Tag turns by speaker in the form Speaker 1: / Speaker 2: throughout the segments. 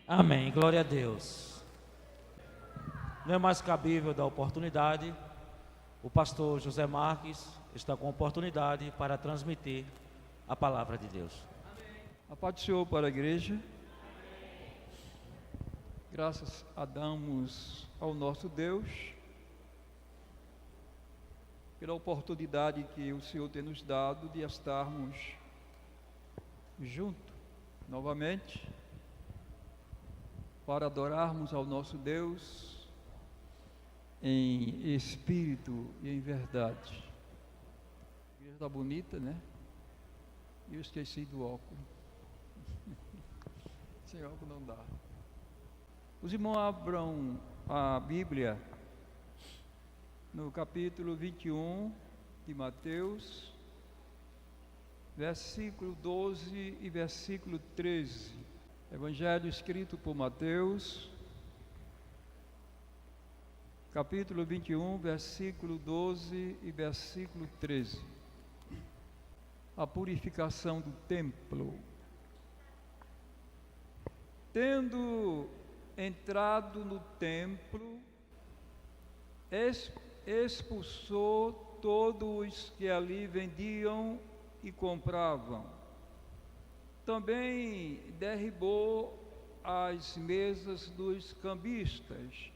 Speaker 1: Amém, glória a Deus. Não é mais cabível da oportunidade. O pastor José Marques está com oportunidade para transmitir a palavra de Deus.
Speaker 2: A paz do Senhor para a igreja. Graças a damos ao nosso Deus pela oportunidade que o Senhor tem nos dado de estarmos juntos novamente para adorarmos ao nosso Deus em espírito e em verdade. A igreja está bonita, né? E eu esqueci do óculos. Sem óculos não dá. Os irmãos abram a Bíblia no capítulo 21 de Mateus, versículo 12 e versículo 13. Evangelho escrito por Mateus, capítulo 21, versículo 12 e versículo 13. A purificação do templo. Tendo entrado no templo, expulsou todos que ali vendiam e compravam. Também derribou as mesas dos cambistas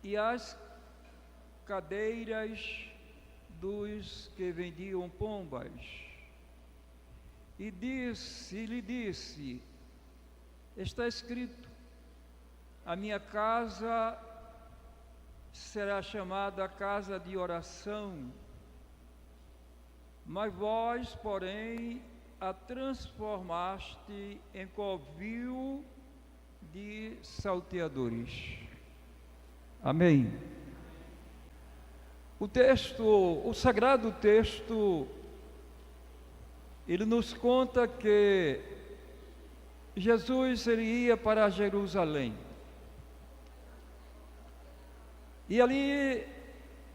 Speaker 2: e as cadeiras dos que vendiam pombas. E lhe disse: está escrito, a minha casa será chamada casa de oração, mas vós, porém, a transformaste em covil de salteadores. Amém. O sagrado texto, ele nos conta que Jesus ele ia para Jerusalém. E ali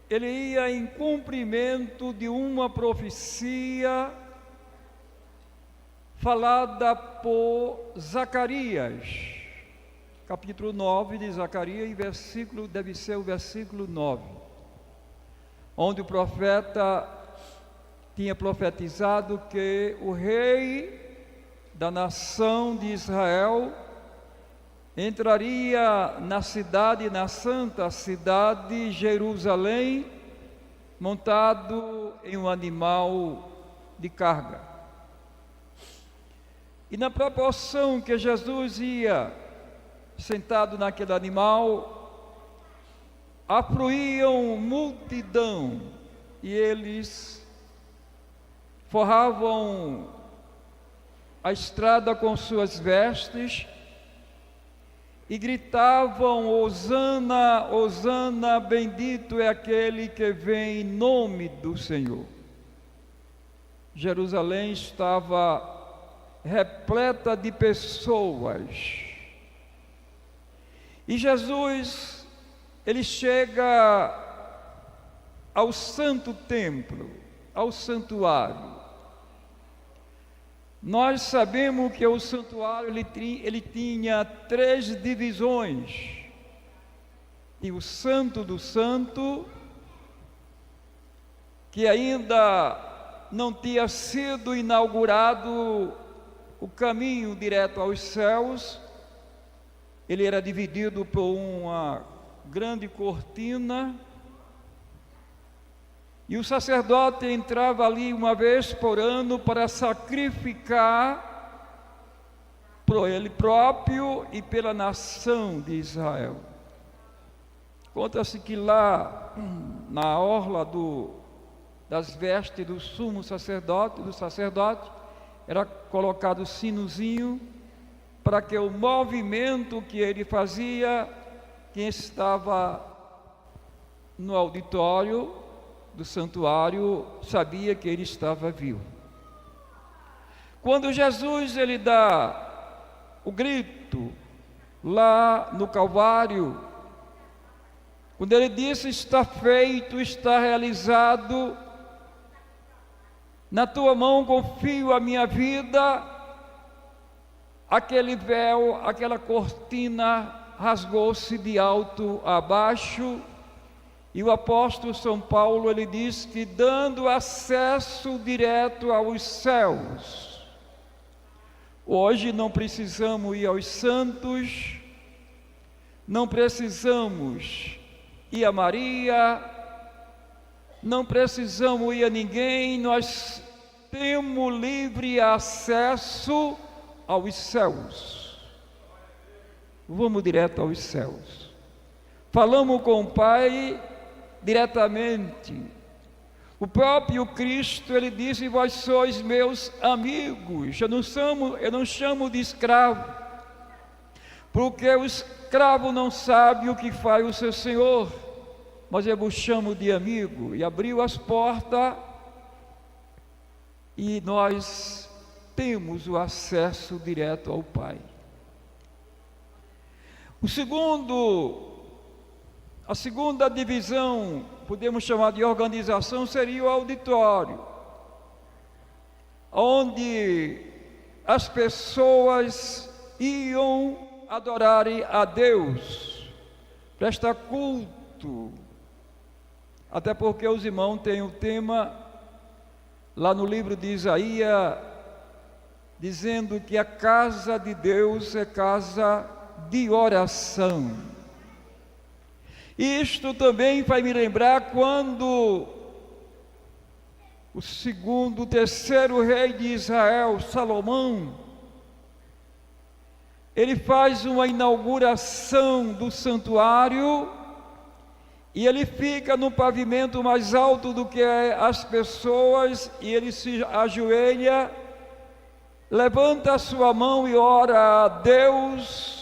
Speaker 2: ele ia em cumprimento de uma profecia falada por Zacarias, capítulo 9 de Zacarias, e deve ser o versículo 9, onde o profeta tinha profetizado que o rei da nação de Israel entraria na santa cidade Jerusalém, montado em um animal de carga. E na proporção que Jesus ia sentado naquele animal, afluíam multidão, e eles forravam a estrada com suas vestes e gritavam: Hosana, Hosana, bendito é aquele que vem em nome do Senhor. Jerusalém estava repleta de pessoas. E Jesus, ele chega ao santo templo, ao santuário. Nós sabemos que o santuário ele tinha 3 divisões. E o Santo do Santo, que ainda não tinha sido inaugurado o caminho direto aos céus, ele era dividido por uma grande cortina, e o sacerdote entrava ali uma vez por ano para sacrificar por ele próprio e pela nação de Israel. Conta-se que lá na orla das vestes do sumo sacerdote, era colocado sinozinho, para que o movimento que ele fazia, quem estava no auditório do santuário sabia que ele estava vivo. Quando Jesus ele dá o grito lá no Calvário, quando ele disse: está feito, está realizado, na tua mão confio a minha vida, aquele véu, aquela cortina rasgou-se de alto a baixo, e o apóstolo São Paulo, ele diz que dando acesso direto aos céus. Hoje não precisamos ir aos santos, não precisamos ir a Maria, não precisamos ir a ninguém, nós temos livre acesso aos céus. Vamos direto aos céus. Falamos com o Pai diretamente. O próprio Cristo, ele disse: vós sois meus amigos. Eu não chamo de escravo, porque o escravo não sabe o que faz o seu senhor, mas eu vos chamo de amigo. E abriu as portas, e nós temos o acesso direto ao Pai. A segunda divisão, podemos chamar de organização, seria o auditório, onde as pessoas iam adorar a Deus, prestar culto, até porque os irmãos têm o tema, lá no livro de Isaías, dizendo que a casa de Deus é casa de oração. Isto também vai me lembrar quando o terceiro rei de Israel, Salomão, ele faz uma inauguração do santuário, e ele fica no pavimento mais alto do que as pessoas, e ele se ajoelha, levanta a sua mão e ora a Deus.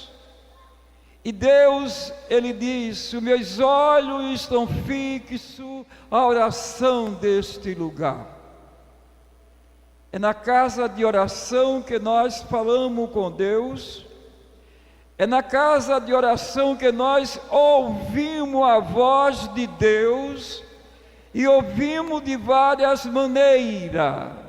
Speaker 2: E Deus, ele diz: os meus olhos estão fixos à oração deste lugar. É na casa de oração que nós falamos com Deus, é na casa de oração que nós ouvimos a voz de Deus, e ouvimos de várias maneiras.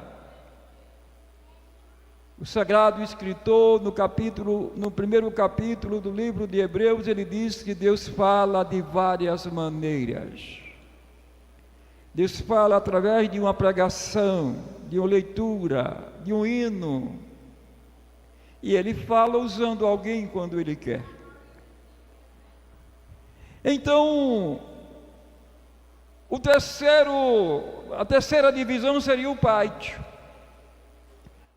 Speaker 2: O Sagrado Escritor, no primeiro capítulo do livro de Hebreus, ele diz que Deus fala de várias maneiras. Deus fala através de uma pregação, de uma leitura, de um hino. E Ele fala usando alguém quando Ele quer. Então, a terceira divisão seria o pátio,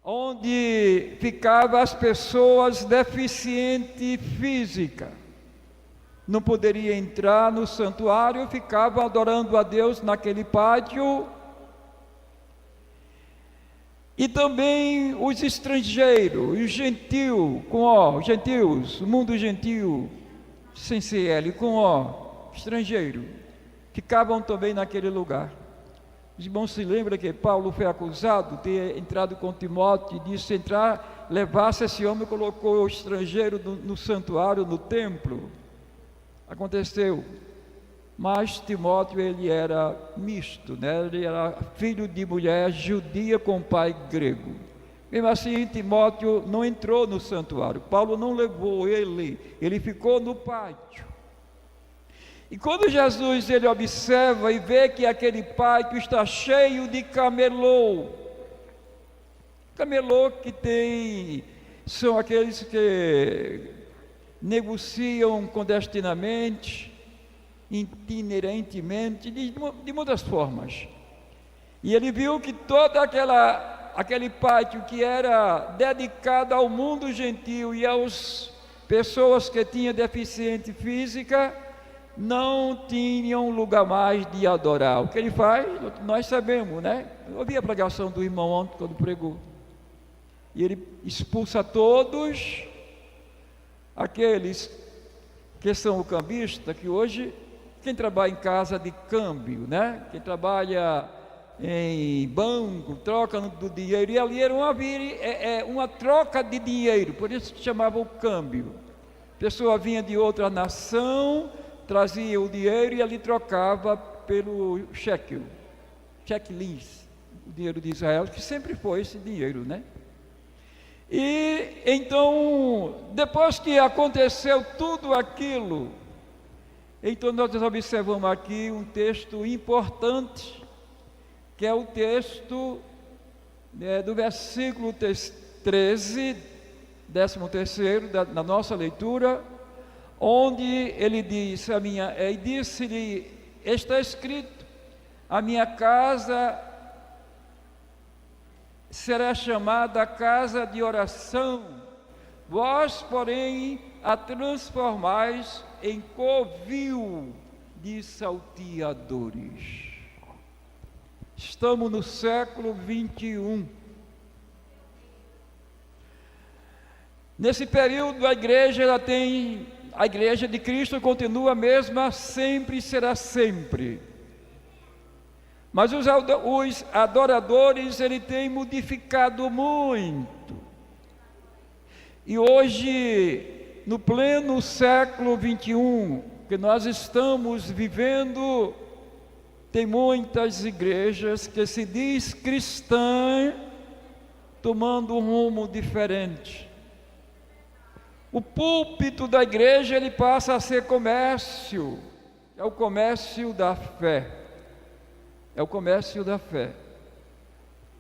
Speaker 2: onde ficavam as pessoas deficientes física. Não poderia entrar no santuário, ficavam adorando a Deus naquele pátio. E também os estrangeiros, os gentios, o mundo gentil, sem CL, estrangeiro, ficavam também naquele lugar. Os irmãos se lembram que Paulo foi acusado de ter entrado com Timóteo, e disse: levasse esse homem, colocou o estrangeiro no santuário, no templo. Aconteceu. Mas Timóteo, ele era misto, né? Ele era filho de mulher judia com pai grego. Mesmo assim, Timóteo não entrou no santuário. Paulo não levou ele ficou no pátio. E quando Jesus, ele observa e vê que aquele pátio está cheio de camelô que são aqueles que negociam clandestinamente, itinerantemente, de muitas formas. E ele viu que todo aquele pátio que era dedicado ao mundo gentil e às pessoas que tinham deficiência física, não tinham lugar mais de adorar. O que ele faz, nós sabemos, né? Eu ouvi a pregação do irmão ontem, quando pregou. E ele expulsa todos aqueles que são o cambista, que hoje, quem trabalha em casa de câmbio, né? Quem trabalha em banco, troca do dinheiro, e ali era uma troca de dinheiro, por isso se chamava o câmbio. A pessoa vinha de outra nação, trazia o dinheiro e ali trocava pelo shekel, o dinheiro de Israel, que sempre foi esse dinheiro, né? E então, depois que aconteceu tudo aquilo, então nós observamos aqui um texto importante, que é o texto do versículo 13, 13º, da nossa leitura, onde ele diz, e disse-lhe, está escrito, a minha casa será chamada casa de oração, vós, porém, a transformais em covil de salteadores. Estamos no século 21. Nesse período, a igreja de Cristo continua a mesma, sempre e será sempre. Mas os adoradores, ele tem modificado muito. E hoje, no pleno século 21, que nós estamos vivendo, tem muitas igrejas que se diz cristã, tomando um rumo diferente. O púlpito da igreja, ele passa a ser comércio, é o comércio da fé. É o comércio da fé.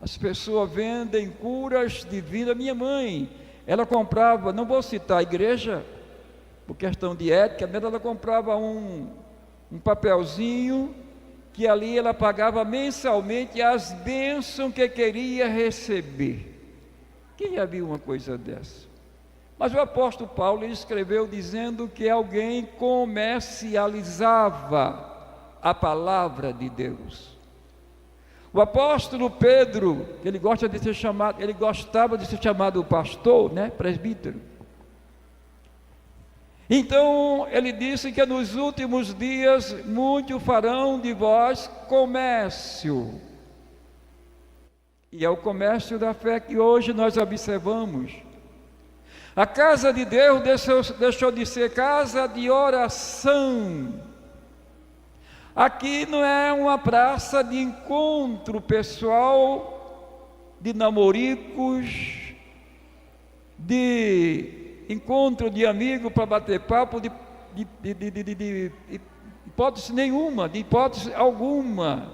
Speaker 2: As pessoas vendem curas divinas. Minha mãe, ela comprava, não vou citar a igreja, por questão de ética, mas ela comprava um papelzinho, que ali ela pagava mensalmente as bênçãos que queria receber. Quem já viu uma coisa dessa? Mas o apóstolo Paulo escreveu dizendo que alguém comercializava a palavra de Deus. O apóstolo Pedro, ele gostava de ser chamado pastor, presbítero. Então, ele disse que nos últimos dias, muitos farão de vós comércio. E é o comércio da fé que hoje nós observamos. A casa de Deus deixou de ser casa de oração. Aqui não é uma praça de encontro pessoal, de namoricos, de encontro de amigos para bater papo, de hipótese nenhuma, de hipótese alguma.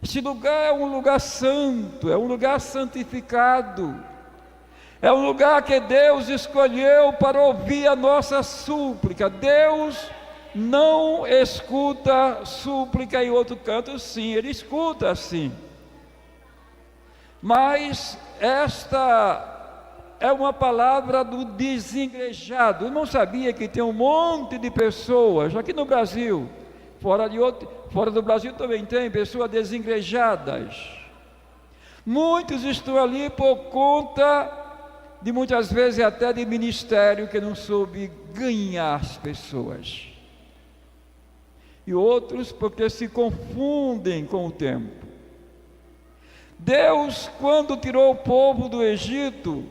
Speaker 2: Este lugar é um lugar santo, é um lugar santificado, é um lugar que Deus escolheu para ouvir a nossa súplica. Deus não escuta súplica em outro canto, sim, ele escuta sim. Mas esta é uma palavra do desengrejado. Eu não sabia que tem um monte de pessoas, aqui no Brasil, fora do Brasil também tem pessoas desengrejadas. Muitos estão ali por conta de muitas vezes até de ministério que não soube ganhar as pessoas. E outros porque se confundem com o tempo. Deus, quando tirou o povo do Egito,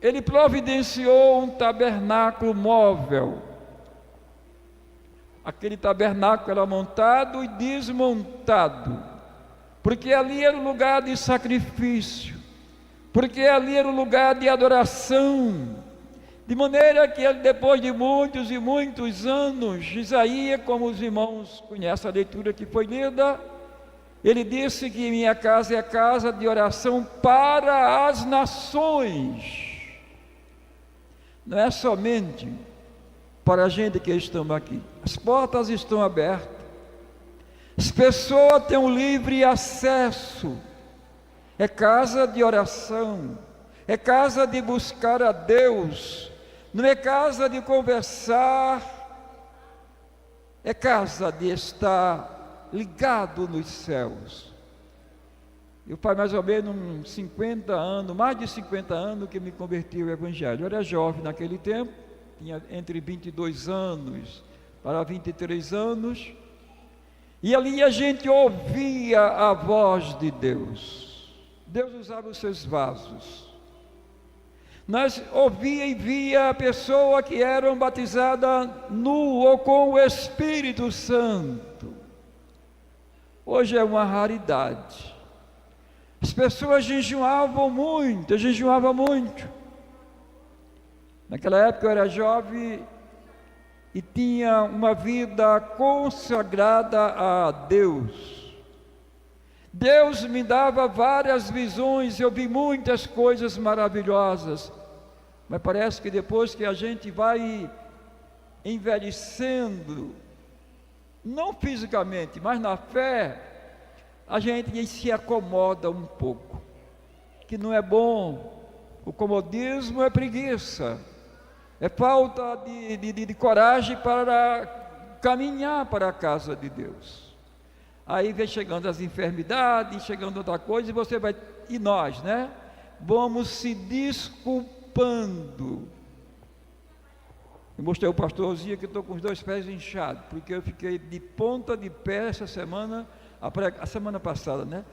Speaker 2: Ele providenciou um tabernáculo móvel. Aquele tabernáculo era montado e desmontado, porque ali era o lugar de sacrifício, porque ali era o lugar de adoração. De maneira que depois de muitos e muitos anos, Isaías, como os irmãos conhecem a leitura que foi lida, ele disse que minha casa é a casa de oração para as nações. Não é somente para a gente que estamos aqui. As portas estão abertas. As pessoas têm um livre acesso. É casa de oração. É casa de buscar a Deus. Não é casa de conversar, é casa de estar ligado nos céus. Eu faz mais ou menos uns 50 anos, mais de 50 anos que me converti ao Evangelho. Eu era jovem naquele tempo, tinha entre 22 anos para 23 anos, e ali a gente ouvia a voz de Deus. Deus usava os seus vasos. Nós ouvia e via a pessoa que eram batizadas nu ou com o Espírito Santo. Hoje é uma raridade. As pessoas jejuavam muito, eu jejuava muito. Naquela época eu era jovem e tinha uma vida consagrada a Deus. Deus me dava várias visões, eu vi muitas coisas maravilhosas, mas parece que depois que a gente vai envelhecendo, não fisicamente, mas na fé, a gente se acomoda um pouco, que não é bom. O comodismo é preguiça, é falta de coragem para caminhar para a casa de Deus. Aí vem chegando as enfermidades, chegando outra coisa, e você vai, e nós, né? Vamos se desculpando. Eu mostrei ao pastorzinho que estou com os 2 pés inchados, porque eu fiquei de ponta de pé essa semana, a semana passada, né?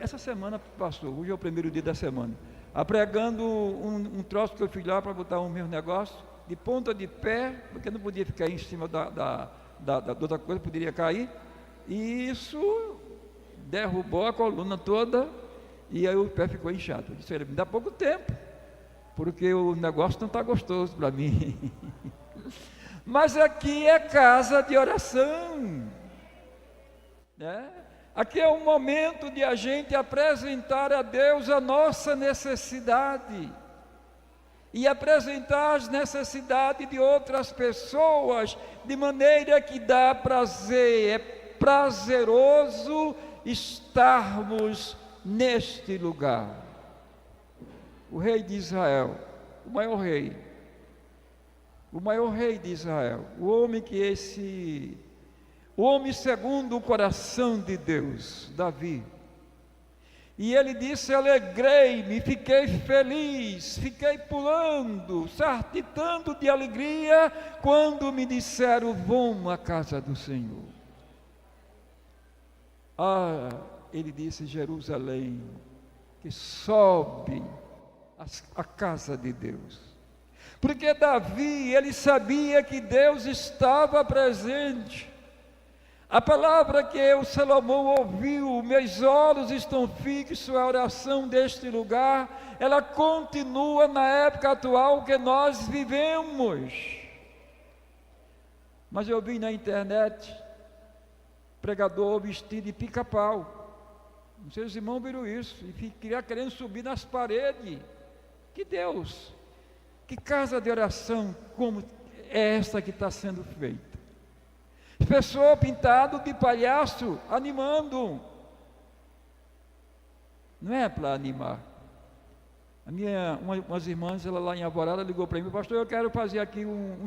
Speaker 2: Essa semana passou, hoje é o primeiro dia da semana. Apregando um troço que eu fiz lá para botar um meu negócio, de ponta de pé, porque não podia ficar em cima da outra coisa, poderia cair, e isso derrubou a coluna toda, e aí o pé ficou inchado. Eu disse: me dá pouco tempo, porque o negócio não está gostoso para mim. Mas aqui é casa de oração, né? Aqui é o momento de a gente apresentar a Deus a nossa necessidade e apresentar as necessidades de outras pessoas, de maneira que dá prazer, é prazeroso estarmos neste lugar. O rei de Israel, o maior rei de Israel, o homem segundo o coração de Deus, Davi. E ele disse: alegrei-me, fiquei feliz, fiquei pulando, saltitando de alegria, quando me disseram: vamos à casa do Senhor. Ele disse: Jerusalém, que sobe a casa de Deus. Porque Davi, ele sabia que Deus estava presente. A palavra que Salomão ouviu: meus olhos estão fixos à oração deste lugar, ela continua na época atual que nós vivemos. Mas eu vi na internet pregador vestido de pica-pau. Não sei se os irmãos viram isso, e querendo subir nas paredes. Que Deus, que casa de oração como é essa que está sendo feita? Pessoa pintada de palhaço, animando. Não é para animar. Umas irmãs, ela lá em Alvorada, ligou para mim: pastor, eu quero fazer aqui um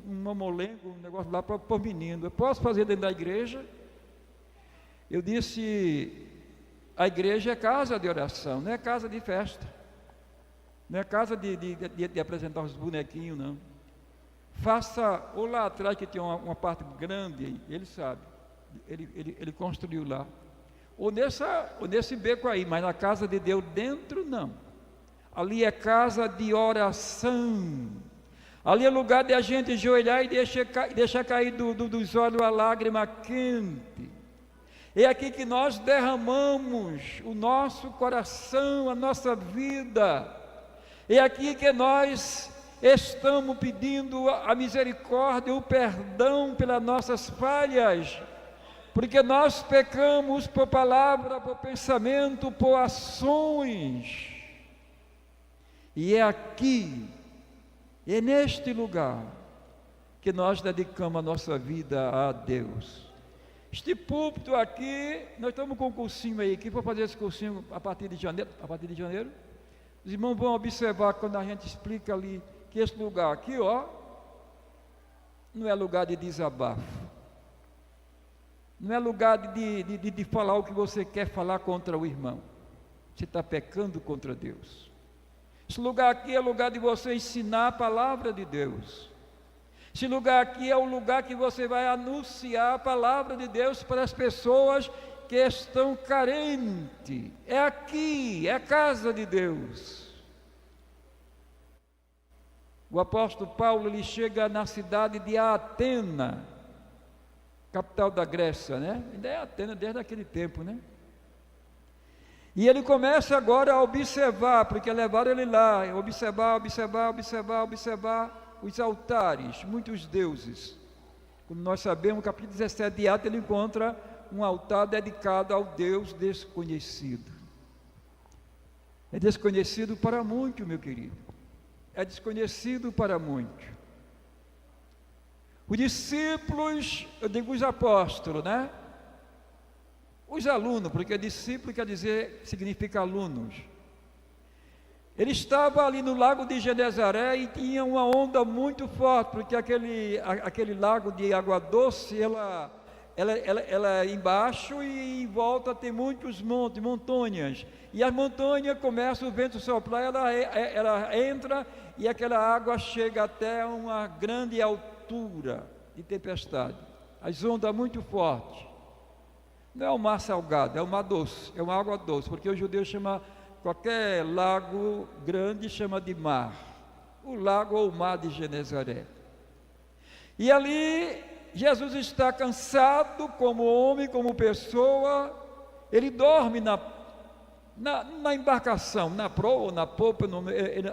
Speaker 2: mamolengo, um negócio lá para o menino. Eu posso fazer dentro da igreja? Eu disse: a igreja é casa de oração, não é casa de festa. Não é casa de apresentar os bonequinhos, não. Faça, ou lá atrás que tinha uma parte grande, ele sabe, ele construiu lá, ou nesse beco aí, mas na casa de Deus dentro não. Ali é casa de oração, ali é lugar de a gente ajoelhar e deixar cair dos olhos a lágrima quente. É aqui que nós derramamos o nosso coração, a nossa vida. É aqui que nós estamos pedindo a misericórdia, o perdão pelas nossas falhas, porque nós pecamos por palavra, por pensamento, por ações. E é aqui, é neste lugar, que nós dedicamos a nossa vida a Deus. Este púlpito aqui, nós estamos com um cursinho aí, que vou fazer esse cursinho a partir de janeiro. Os irmãos vão observar quando a gente explica ali, que esse lugar aqui, ó, não é lugar de desabafo, não é lugar de falar o que você quer falar contra o irmão. Você está pecando contra Deus. Esse lugar aqui é lugar de você ensinar a palavra de Deus. Esse lugar aqui é o lugar que você vai anunciar a palavra de Deus para as pessoas que estão carentes. É aqui, é a casa de Deus. O apóstolo Paulo, ele chega na cidade de Atena, capital da Grécia, né? Ainda é Atena desde aquele tempo, né? E ele começa agora a observar, porque levaram ele lá, observar os altares, muitos deuses. Como nós sabemos, no capítulo 17 de Atos, ele encontra um altar dedicado ao Deus desconhecido. É desconhecido para muitos, meu querido. É desconhecido para muitos. Os discípulos, eu digo os apóstolos, né? Os alunos, porque discípulo quer dizer, significa alunos. Ele estava ali no lago de Genezaré e tinha uma onda muito forte, porque aquele lago de água doce, ela é embaixo e em volta tem muitos montes, montanhas. E as montanhas começam o vento soprar, ela entra e aquela água chega até uma grande altura de tempestade. As ondas muito fortes. Não é um mar salgado, é um mar doce, é uma água doce, porque os judeus chamam qualquer lago grande chama de mar, o lago ou o mar de Genezaré. E ali Jesus está cansado como homem, como pessoa, ele dorme na embarcação, na proa ou na popa,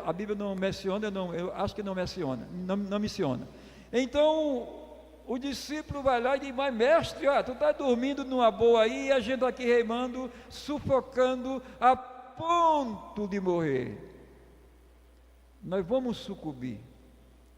Speaker 2: a Bíblia não menciona, eu acho que não menciona, não menciona. Então o discípulo vai lá e diz: mas mestre, tu está dormindo numa boa aí, e a gente aqui remando, sufocando, a ponto de morrer. Nós vamos sucumbir.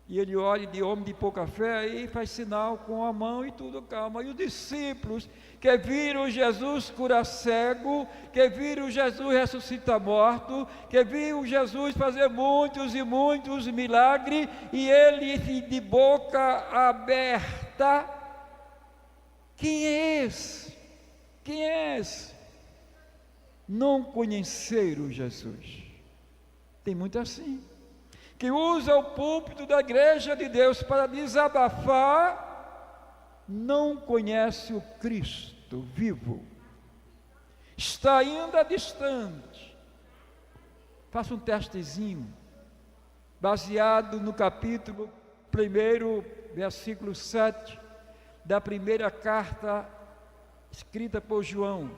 Speaker 2: E ele olha de homem de pouca fé e faz sinal com a mão e tudo calma. E os discípulos que viram Jesus curar cego, que viram Jesus ressuscitar morto, que viram Jesus fazer muitos e muitos milagres, e ele de boca aberta: quem é esse? Quem é esse? Não conheceram Jesus. Tem muito assim, que usa o púlpito da igreja de Deus para desabafar, não conhece o Cristo vivo, está ainda distante. Faça um testezinho, baseado no capítulo 1, versículo 7, da primeira carta escrita por João.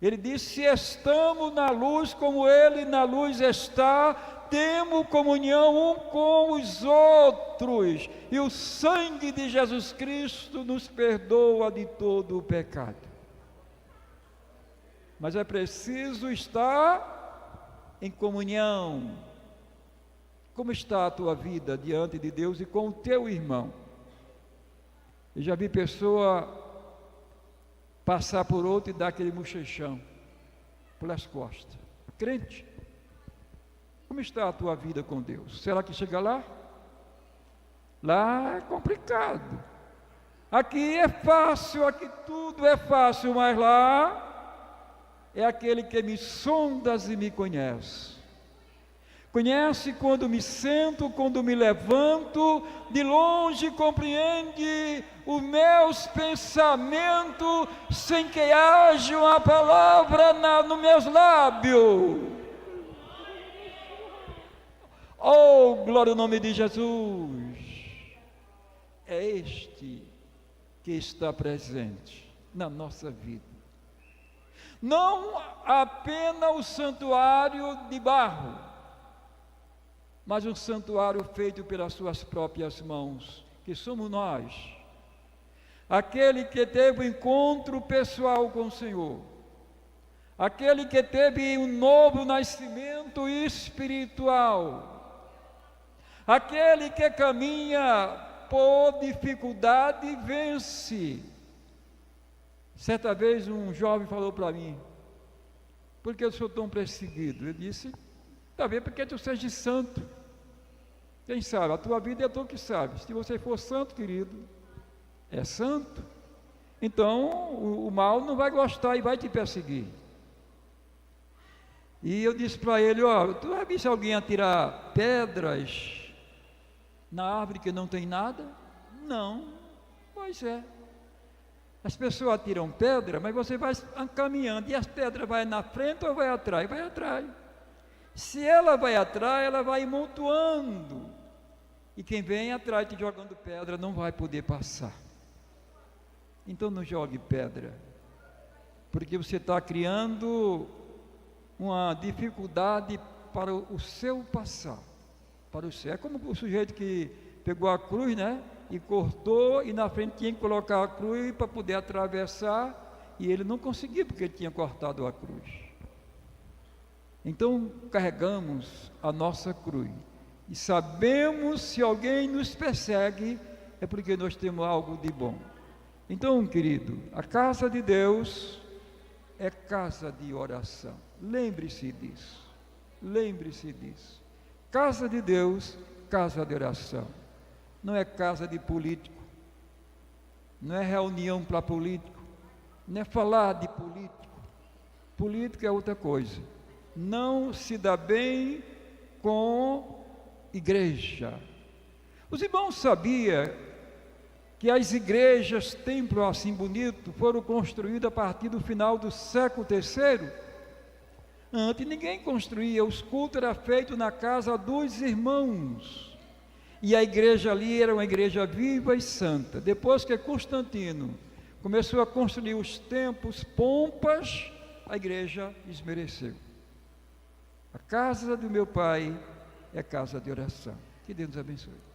Speaker 2: Ele disse: se estamos na luz como Ele na luz está, temos comunhão um com os outros, e o sangue de Jesus Cristo nos perdoa de todo o pecado. Mas é preciso estar em comunhão. Como está a tua vida diante de Deus e com o teu irmão? Eu já vi pessoa passar por outro e dar aquele muxexão pelas costas. Crente, como está a tua vida com Deus? Será que chega lá? Lá é complicado. Aqui é fácil, aqui tudo é fácil, mas lá é aquele que me sondas e me conhece. Conhece quando me sento, quando me levanto, de longe compreende os meus pensamentos, sem que haja uma palavra nos meus lábios. Oh, glória ao nome de Jesus. É este que está presente na nossa vida. Não apenas o santuário de barro, mas um santuário feito pelas suas próprias mãos, que somos nós. Aquele que teve um encontro pessoal com o Senhor, aquele que teve um novo nascimento espiritual, aquele que caminha por dificuldade e vence. Certa vez um jovem falou para mim: por que eu sou tão perseguido? Eu disse: talvez porque tu seja santo. Quem sabe? A tua vida é tu que sabe. Se você for santo, querido, é santo, então o mal não vai gostar e vai te perseguir. E eu disse para ele: tu já visto alguém atirar pedras na árvore que não tem nada? Não. Pois é. As pessoas atiram pedra, mas você vai caminhando e as pedras vai na frente ou vai atrás? Vai atrás. Se ela vai atrás, ela vai montuando, e quem vem atrás te jogando pedra não vai poder passar. Então não jogue pedra. porque você está criando uma dificuldade para o seu passar, para o seu. É como o sujeito que pegou a cruz, né, e cortou, e na frente tinha que colocar a cruz para poder atravessar, e ele não conseguia porque ele tinha cortado a cruz. Então carregamos a nossa cruz, e sabemos se alguém nos persegue, é porque nós temos algo de bom. Então, querido, a casa de Deus é casa de oração. Lembre-se disso. Lembre-se disso. Casa de Deus, casa de oração. Não é casa de político. Não é reunião para político. Não é falar de político. Política é outra coisa. Não se dá bem com igreja. Os irmãos sabiam que as igrejas, templo assim bonito, foram construídas a partir do final do século III. Antes ninguém construía, os cultos eram feitos na casa dos irmãos. E a igreja ali era uma igreja viva e santa. Depois que Constantino começou a construir os templos, pompas, a igreja esmereceu. A casa do meu pai é casa de oração. Que Deus nos abençoe.